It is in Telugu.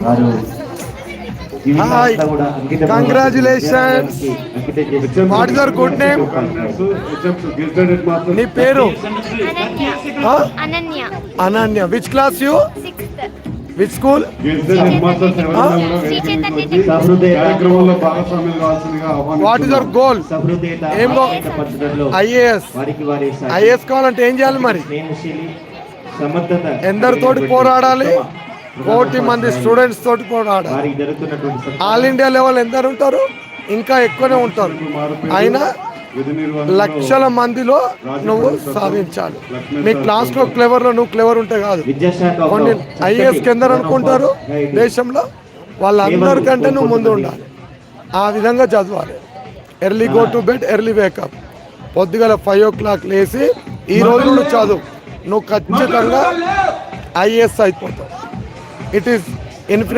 Hi, congratulations. What is your good name? నీ పేరు Ananya Ananya. Which class you? 6th Which school? What is your goal? ఏం ఐఏఎస్. ఐఏఎస్ కావాలంటే ఏం చేయాలి మరి? ఎందరితోటి పోరాడాలి? 1,000,000 మంది స్టూడెంట్స్ తోటి పోరాడాలి. ఆల్ ఇండియా లెవెల్ ఎందరు ఉంటారు? ఇంకా ఎక్కువనే ఉంటారు. అయినా లక్షల మందిలో నువ్వు సాధించాలి. మీ క్లాస్లో క్లెవర్లో నువ్వు క్లెవర్ ఉంటే కాదు. కొన్ని ఐఏఎస్కి ఎందరు అనుకుంటారు దేశంలో? వాళ్ళందరికంటే నువ్వు ముందు ఉండాలి. ఆ విధంగా చదవాలి. Early go to bed, early wake up. పొద్దుగల 5 o'clock లేచి ఈ రోజు నువ్వు చదువు. నువ్వు ఖచ్చితంగా ఐఏఎస్ అయిపోతావు. It is infinite.